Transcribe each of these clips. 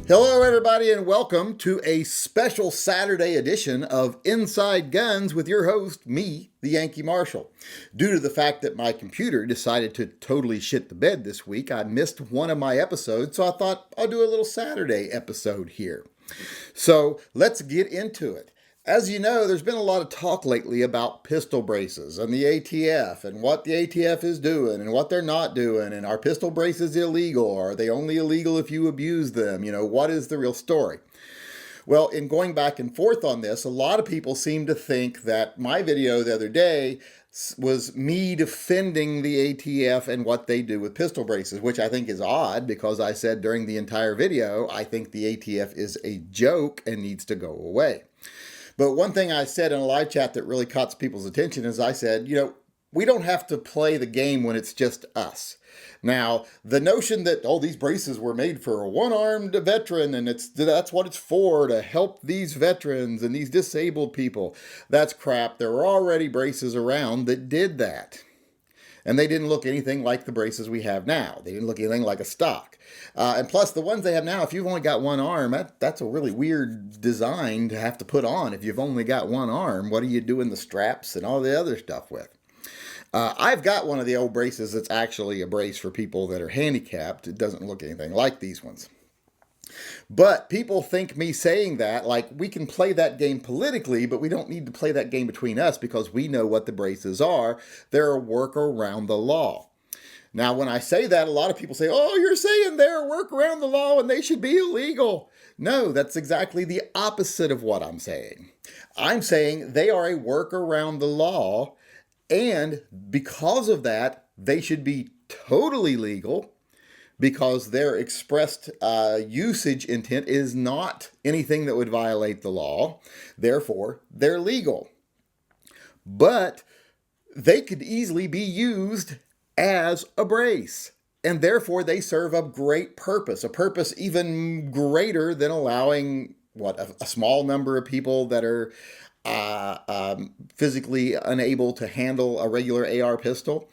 Hello, everybody, and welcome to a special Saturday edition of Inside Guns with your host, me, the Yankee Marshal. Due to the fact that my computer decided to totally shit the bed this week, I missed one of my episodes, so I thought I'll do a little Saturday episode here. So let's get into it. As you know, there's been a lot of talk lately about pistol braces and the ATF and what the ATF is doing and what they're not doing. And are pistol braces illegal? Are they only illegal if you abuse them? You know, what is the real story? Well, in going back and forth on this, a lot of people seem to think that my video the other day was me defending the ATF and what they do with pistol braces, which I think is odd because I said during the entire video, I think the ATF is a joke and needs to go away. But one thing I said in a live chat that really caught people's attention is I said, we don't have to play the game when it's just us. Now, the notion that, these braces were made for a one-armed veteran and that's what it's for, to help these veterans and these disabled people, that's crap. There were already braces around that did that. And they didn't look anything like the braces we have now. They didn't look anything like a stock. And plus, the ones they have now, if you've only got one arm, that's a really weird design to have to put on. If you've only got one arm, what are you doing the straps and all the other stuff with? I've got one of the old braces that's actually a brace for people that are handicapped. It doesn't look anything like these ones. But people think me saying that, like, we can play that game politically, but we don't need to play that game between us because we know what the braces are. They're a work around the law. Now, when I say that, a lot of people say, you're saying they're a work around the law and they should be illegal. No, that's exactly the opposite of what I'm saying. I'm saying they are a work around the law, and because of that, they should be totally legal, because their expressed usage intent is not anything that would violate the law. Therefore, they're legal. But they could easily be used as a brace, and therefore they serve a great purpose, a purpose even greater than allowing, a small number of people that are physically unable to handle a regular AR pistol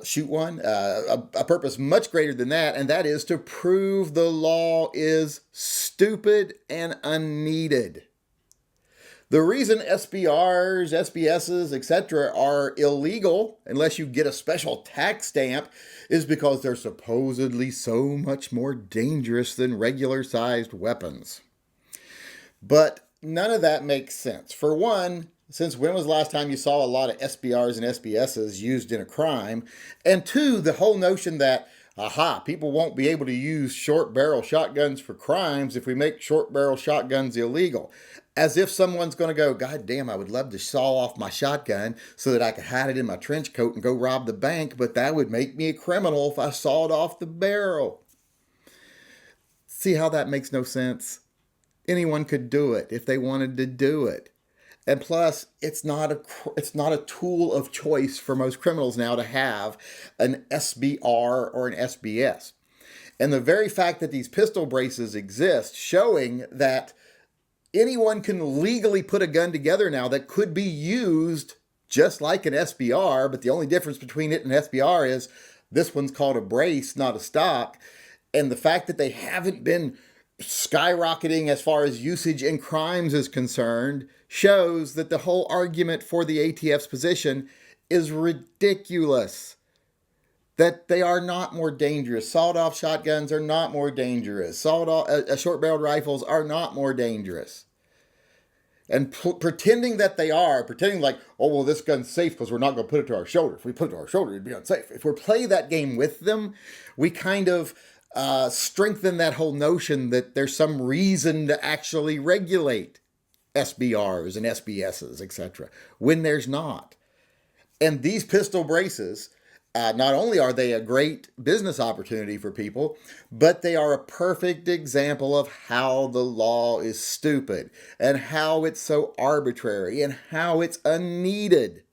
shoot one, a purpose much greater than that, and that is to prove the law is stupid and unneeded. The reason SBRs, SBSs, etc. are illegal, unless you get a special tax stamp, is because they're supposedly so much more dangerous than regular-sized weapons. But none of that makes sense. For one, since when was the last time you saw a lot of SBRs and SBSs used in a crime? And two, the whole notion that, people won't be able to use short barrel shotguns for crimes if we make short barrel shotguns illegal. As if someone's going to go, God damn, I would love to saw off my shotgun so that I could hide it in my trench coat and go rob the bank, but that would make me a criminal if I sawed off the barrel. See how that makes no sense? Anyone could do it if they wanted to do it. And plus, it's not a tool of choice for most criminals now to have an SBR or an SBS. And the very fact that these pistol braces exist, showing that anyone can legally put a gun together now that could be used just like an SBR, but the only difference between it and an SBR is this one's called a brace, not a stock. And the fact that they haven't been skyrocketing as far as usage in crimes is concerned shows that the whole argument for the ATF's position is ridiculous. That they are not more dangerous. Sawed-off shotguns are not more dangerous. Short-barreled rifles are not more dangerous. And pretending that they are, pretending like, this gun's safe because we're not going to put it to our shoulder. If we put it to our shoulder, it'd be unsafe. If we play that game with them, we kind of strengthen that whole notion that there's some reason to actually regulate SBRs and SBSs, etc., when there's not. And these pistol braces, not only are they a great business opportunity for people, but they are a perfect example of how the law is stupid and how it's so arbitrary and how it's unneeded.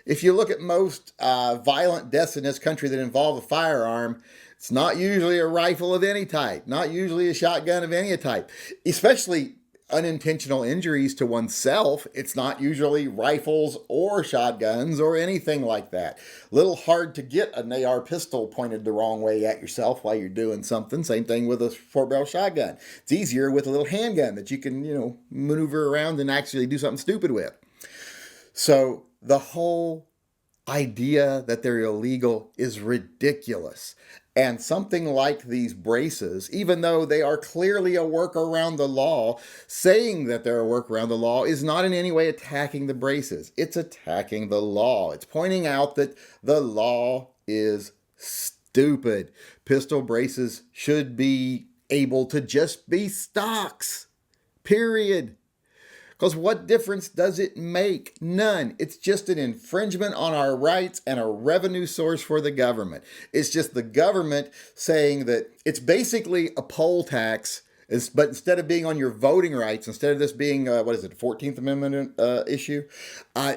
If you look at most violent deaths in this country that involve a firearm, it's not usually a rifle of any type, not usually a shotgun of any type, especially unintentional injuries to oneself. It's not usually rifles or shotguns or anything like that. Little hard to get an AR pistol pointed the wrong way at yourself while you're doing something. Same thing with a 4-barrel shotgun. It's easier with a little handgun that you can, maneuver around and actually do something stupid with. So the whole idea that they're illegal is ridiculous. And something like these braces, even though they are clearly a work around the law, saying that they're a work around the law is not in any way attacking the braces. It's attacking the law. It's pointing out that the law is stupid. Pistol braces should be able to just be stocks. Period. Because what difference does it make? None. It's just an infringement on our rights and a revenue source for the government. It's just the government saying that it's basically a poll tax, but instead of being on your voting rights, instead of this being, the 14th Amendment issue,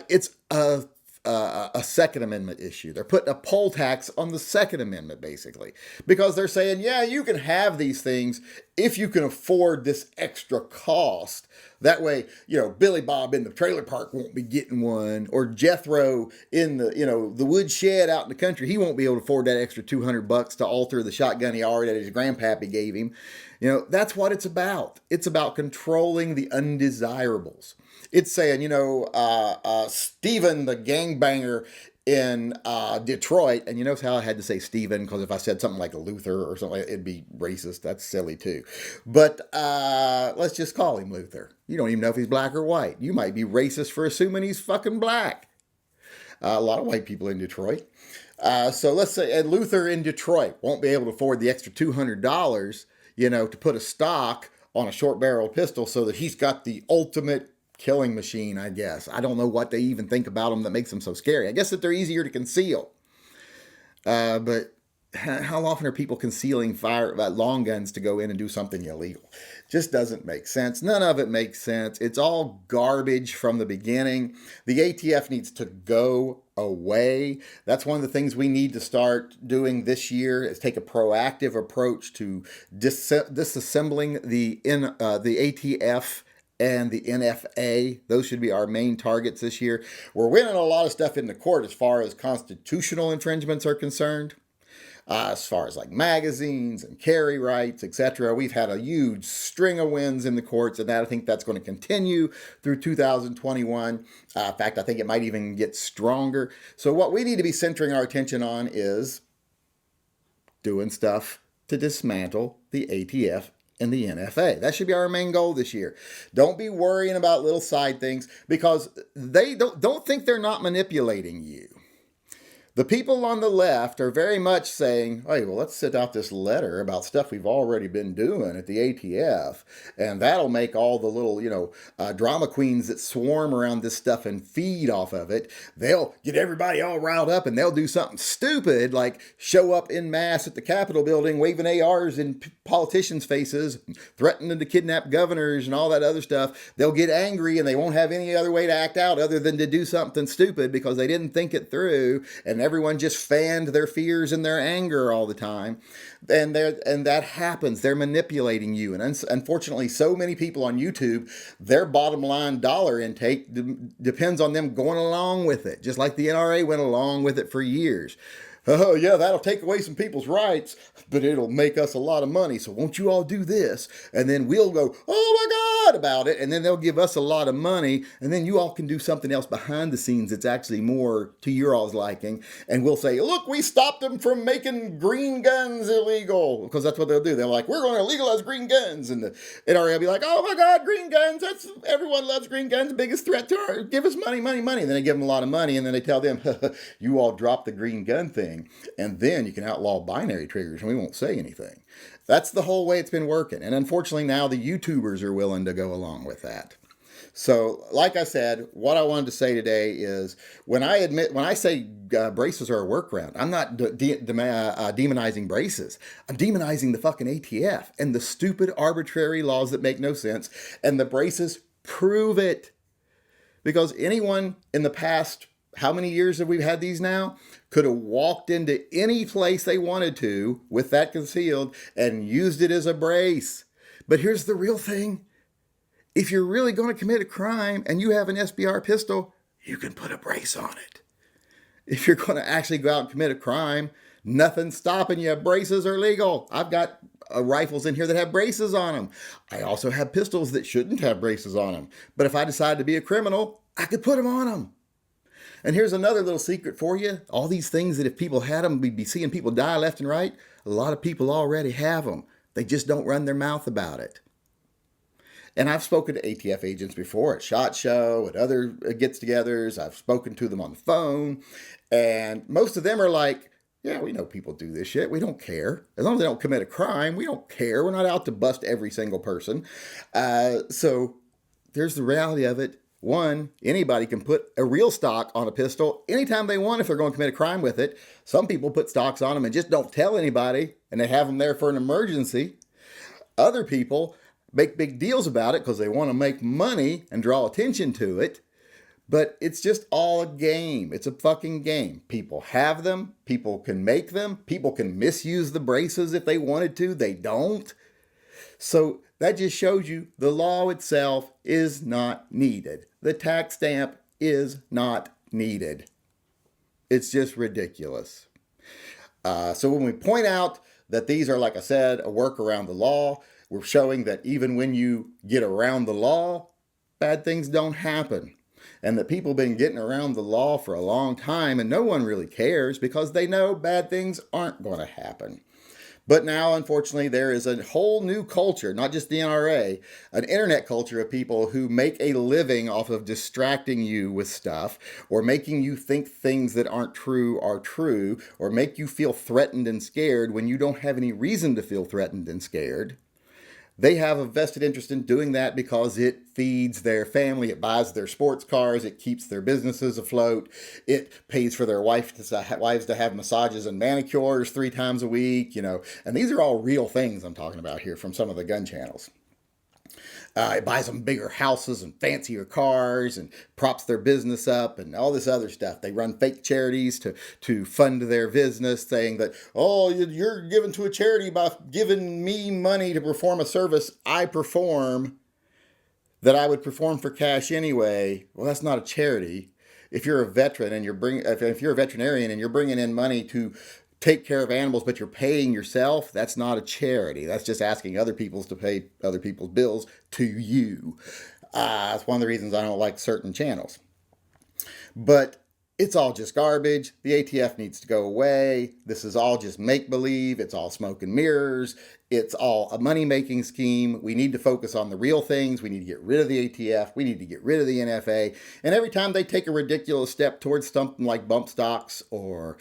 it's a Second Amendment issue. They're putting a poll tax on the Second Amendment, basically, because they're saying, yeah, you can have these things if you can afford this extra cost. That way, Billy Bob in the trailer park won't be getting one, or Jethro in the wood shed out in the country, he won't be able to afford that extra $200 to alter the shotgun he already that his grandpappy gave him. That's what it's about. It's about controlling the undesirables. It's saying, Stephen the gangbanger in Detroit, and you notice how I had to say Stephen, because if I said something like Luther or something, it'd be racist. That's silly too. But let's just call him Luther. You don't even know if he's black or white. You might be racist for assuming he's fucking black. A lot of white people in Detroit. So let's say Luther in Detroit won't be able to afford the extra $200, to put a stock on a short barrel pistol so that he's got the ultimate killing machine, I guess. I don't know what they even think about them that makes them so scary. I guess that they're easier to conceal. But how often are people concealing long guns to go in and do something illegal? Just doesn't make sense. None of it makes sense. It's all garbage from the beginning. The ATF needs to go away. That's one of the things we need to start doing this year, is take a proactive approach to disassembling the ATF and the NFA. Those should be our main targets this year. We're winning a lot of stuff in the court as far as constitutional infringements are concerned. As far as like magazines and carry rights, etc. We've had a huge string of wins in the courts, and I think that's going to continue through 2021. In fact, I think it might even get stronger. So what we need to be centering our attention on is doing stuff to dismantle the ATF and the NFA. That should be our main goal this year. Don't be worrying about little side things, because they don't think they're not manipulating you. The people on the left are very much saying, hey, well, let's send out this letter about stuff we've already been doing at the ATF, and that'll make all the little, drama queens that swarm around this stuff and feed off of it. They'll get everybody all riled up, and they'll do something stupid like show up en masse at the Capitol building waving ARs in politicians' faces, threatening to kidnap governors and all that other stuff. They'll get angry, and they won't have any other way to act out other than to do something stupid because they didn't think it through, and everyone just fanned their fears and their anger all the time. And that happens. They're manipulating you. And unfortunately, so many people on YouTube, their bottom line dollar intake depends on them going along with it, just like the NRA went along with it for years. Oh, yeah, that'll take away some people's rights, but it'll make us a lot of money. So won't you all do this? And then we'll go, oh my God, about it. And then they'll give us a lot of money. And then you all can do something else behind the scenes that's actually more to your all's liking. And we'll say, look, we stopped them from making green guns illegal. Because that's what they'll do. They're like, we're going to legalize green guns. And the NRA will be like, oh my God, green guns. Everyone loves green guns. Biggest threat to our, give us money, money, money. And then they give them a lot of money. And then they tell them, you all dropped the green gun thing. And then you can outlaw binary triggers and we won't say anything. That's the whole way it's been working. And unfortunately now the YouTubers are willing to go along with that. So like I said, what I wanted to say today is when I say braces are a workaround, I'm not demonizing braces. I'm demonizing the fucking ATF and the stupid arbitrary laws that make no sense. And the braces prove it. Because anyone in the past, how many years have we had these now? Could have walked into any place they wanted to with that concealed and used it as a brace. But here's the real thing. If you're really going to commit a crime and you have an SBR pistol, you can put a brace on it. If you're going to actually go out and commit a crime, nothing's stopping you. Braces are legal. I've got rifles in here that have braces on them. I also have pistols that shouldn't have braces on them. But if I decided to be a criminal, I could put them on them. And here's another little secret for you. All these things that if people had them, we'd be seeing people die left and right. A lot of people already have them. They just don't run their mouth about it. And I've spoken to ATF agents before at SHOT Show, at other get-togethers. I've spoken to them on the phone. And most of them are like, yeah, we know people do this shit. We don't care. As long as they don't commit a crime, we don't care. We're not out to bust every single person. So there's the reality of it. One, anybody can put a real stock on a pistol anytime they want if they're going to commit a crime with it. Some people put stocks on them and just don't tell anybody, and they have them there for an emergency. Other people make big deals about it because they want to make money and draw attention to it. But it's just all a game. It's a fucking game. People have them. People can make them. People can misuse the braces if they wanted to. They don't. So that just shows you the law itself is not needed. The tax stamp is not needed. It's just ridiculous. So when we point out that these are, like I said, a work around the law, we're showing that even when you get around the law, bad things don't happen. And that people have been getting around the law for a long time and no one really cares because they know bad things aren't going to happen. But now, unfortunately, there is a whole new culture, not just the NRA, an internet culture of people who make a living off of distracting you with stuff or making you think things that aren't true are true or make you feel threatened and scared when you don't have any reason to feel threatened and scared. They have a vested interest in doing that because it feeds their family, it buys their sports cars, it keeps their businesses afloat, it pays for their wives to have massages and manicures 3 times a week, And these are all real things I'm talking about here from some of the gun channels. It buys them bigger houses and fancier cars and props their business up and all this other stuff. They run fake charities to fund their business, saying that, oh, you're giving to a charity by giving me money to perform a service I perform that I would perform for cash anyway. Well, that's not a charity. If you're a veteran and if you're a veterinarian and you're bringing in money to take care of animals, but you're paying yourself, that's not a charity. That's just asking other people to pay other people's bills to you. That's one of the reasons I don't like certain channels. But it's all just garbage. The ATF needs to go away. This is all just make-believe. It's all smoke and mirrors. It's all a money-making scheme. We need to focus on the real things. We need to get rid of the ATF. We need to get rid of the NFA. And every time they take a ridiculous step towards something like bump stocks or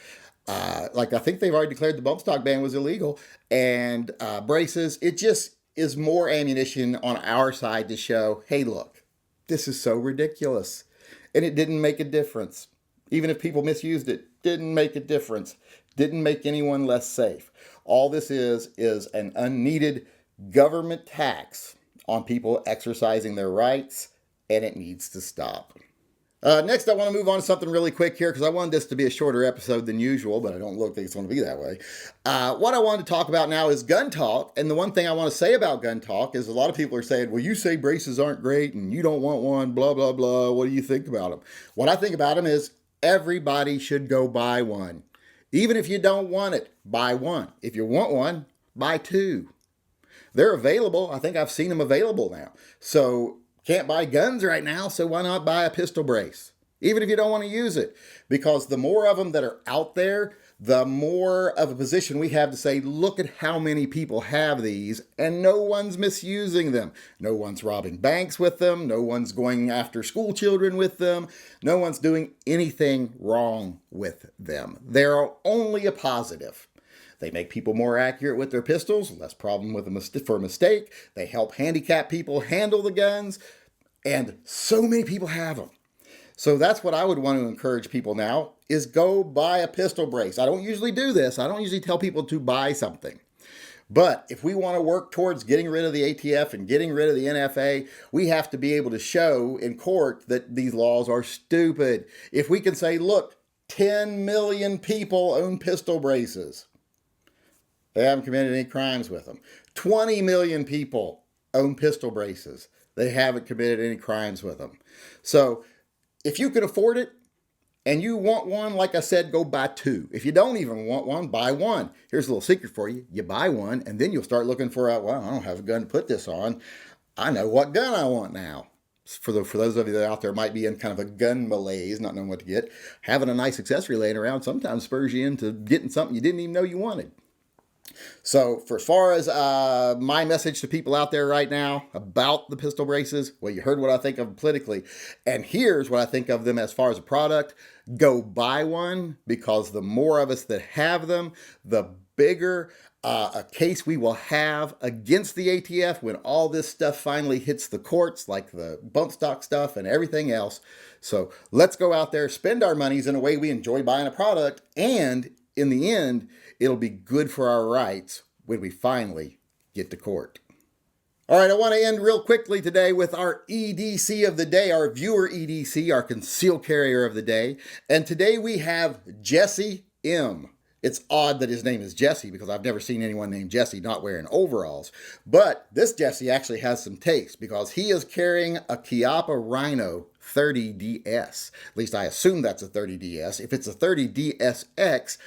I think they've already declared the bump stock ban was illegal, and braces, it just is more ammunition on our side to show, hey, look, this is so ridiculous. And it didn't make a difference. Even if people misused it, didn't make a difference. Didn't make anyone less safe. All this is an unneeded government tax on people exercising their rights, and it needs to stop. Next, I want to move on to something really quick here because I wanted this to be a shorter episode than usual, but I don't think it's going to be that way. What I wanted to talk about now is gun talk. And the one thing I want to say about gun talk is a lot of people are saying, well, you say braces aren't great and you don't want one, blah, blah, blah. What do you think about them? What I think about them is everybody should go buy one. Even if you don't want it, buy one. If you want one, buy 2. They're available. I think I've seen them available now. So can't buy guns right now, so why not buy a pistol brace? Even if you don't want to use it. Because the more of them that are out there, the more of a position we have to say, look at how many people have these, and no one's misusing them. No one's robbing banks with them. No one's going after school children with them. No one's doing anything wrong with them. They're only a positive. They make people more accurate with their pistols, less problem with for a mistake. They help handicapped people handle the guns, and so many people have them. So that's what I would want to encourage people now, is go buy a pistol brace. I don't usually do this. I don't usually tell people to buy something. But if we want to work towards getting rid of the ATF and getting rid of the NFA, we have to be able to show in court that these laws are stupid. If we can say, look, 10 million people own pistol braces. They haven't committed any crimes with them. 20 million people own pistol braces. they haven't committed any crimes with them. So if you can afford it and you want one, like I said, go buy two. If you don't even want one, buy one. Here's a little secret for you. You buy one and then you'll start looking for, well, I don't have a gun to put this on. I know what gun I want now. For those of you that out there might be in kind of a gun malaise, not knowing what to get, having a nice accessory laying around sometimes spurs you into getting something you didn't even know you wanted. So for as far as my message to people out there right now about the pistol braces, well, you heard what I think of them politically. And here's what I think of them as far as a product. Go buy one, because the more of us that have them, the bigger a case we will have against the ATF when all this stuff finally hits the courts, like the bump stock stuff and everything else. So let's go out there, spend our monies in a way we enjoy buying a product, and in the end, it'll be good for our rights when we finally get to court. All right, I want to end real quickly today with our EDC of the day, our viewer EDC, our concealed carrier of the day. And today we have Jesse M. It's odd that his name is Jesse, because I've never seen anyone named Jesse not wearing overalls. But this Jesse actually has some taste, because he is carrying a Chiappa Rhino 30DS. At least I assume that's a 30DS. If it's a 30DSX,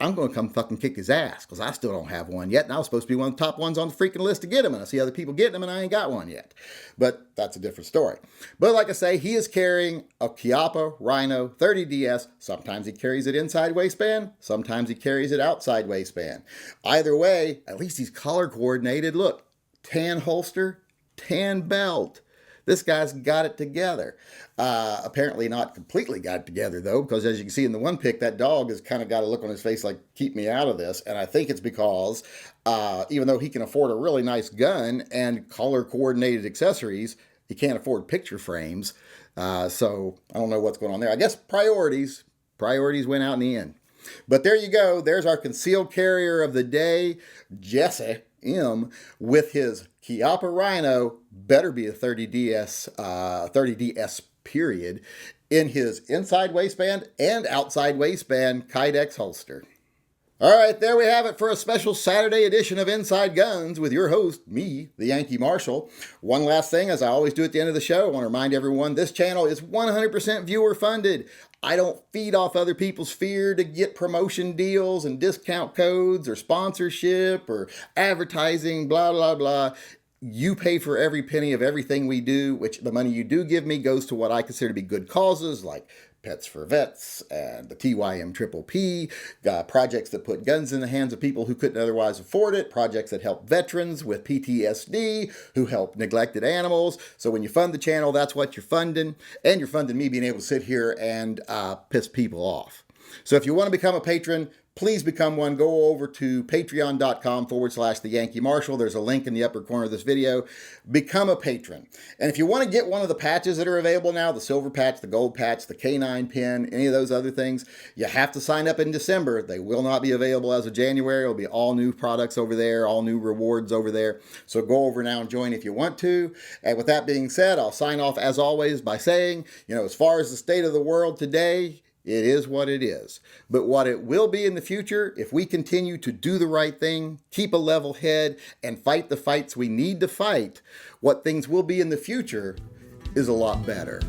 I'm going to come fucking kick his ass, because I still don't have one yet, and I was supposed to be one of the top ones on the freaking list to get him, and I see other people getting them, and I ain't got one yet. But that's a different story. But like I say, he is carrying a Chiappa Rhino 30DS. Sometimes he carries it inside waistband, sometimes he carries it outside waistband. Either way, at least he's color coordinated. Look, tan holster, tan belt. This guy's got it together. Apparently not completely got it together, though, because as you can see in the one pic, that dog has kind of got a look on his face like, keep me out of this. And I think it's because even though he can afford a really nice gun and color-coordinated accessories, he can't afford picture frames. So I don't know what's going on there. I guess priorities went out in the end. But there you go. There's our concealed carrier of the day, Jesse M, with his Chiappa Rhino, better be a 30DS period, in his inside waistband and outside waistband Kydex holster. All right, there we have it for a special Saturday edition of Inside Guns with your host, me, the Yankee Marshal. One last thing, as I always do at the end of the show, I want to remind everyone this channel is 100% viewer funded. I don't feed off other people's fear to get promotion deals and discount codes or sponsorship or advertising, blah, blah, blah. You pay for every penny of everything we do, which the money you do give me goes to what I consider to be good causes, like Pets for Vets and the TYM Triple P, projects that put guns in the hands of people who couldn't otherwise afford it, projects that help veterans with PTSD, who help neglected animals. So when you fund the channel, that's what you're funding, and you're funding me being able to sit here and piss people off. So if you want to become a patron, please become one. Go over to patreon.com/the Yankee Marshal. There's a link in the upper corner of this video. Become a patron. And if you want to get one of the patches that are available now, the silver patch, the gold patch, the K9 pin, any of those other things, you have to sign up in December. They will not be available as of January. It'll be all new products over there, all new rewards over there. So go over now and join if you want to. And with that being said, I'll sign off as always by saying, as far as the state of the world today, it is what it is. But what it will be in the future, if we continue to do the right thing, keep a level head, and fight the fights we need to fight, what things will be in the future is a lot better.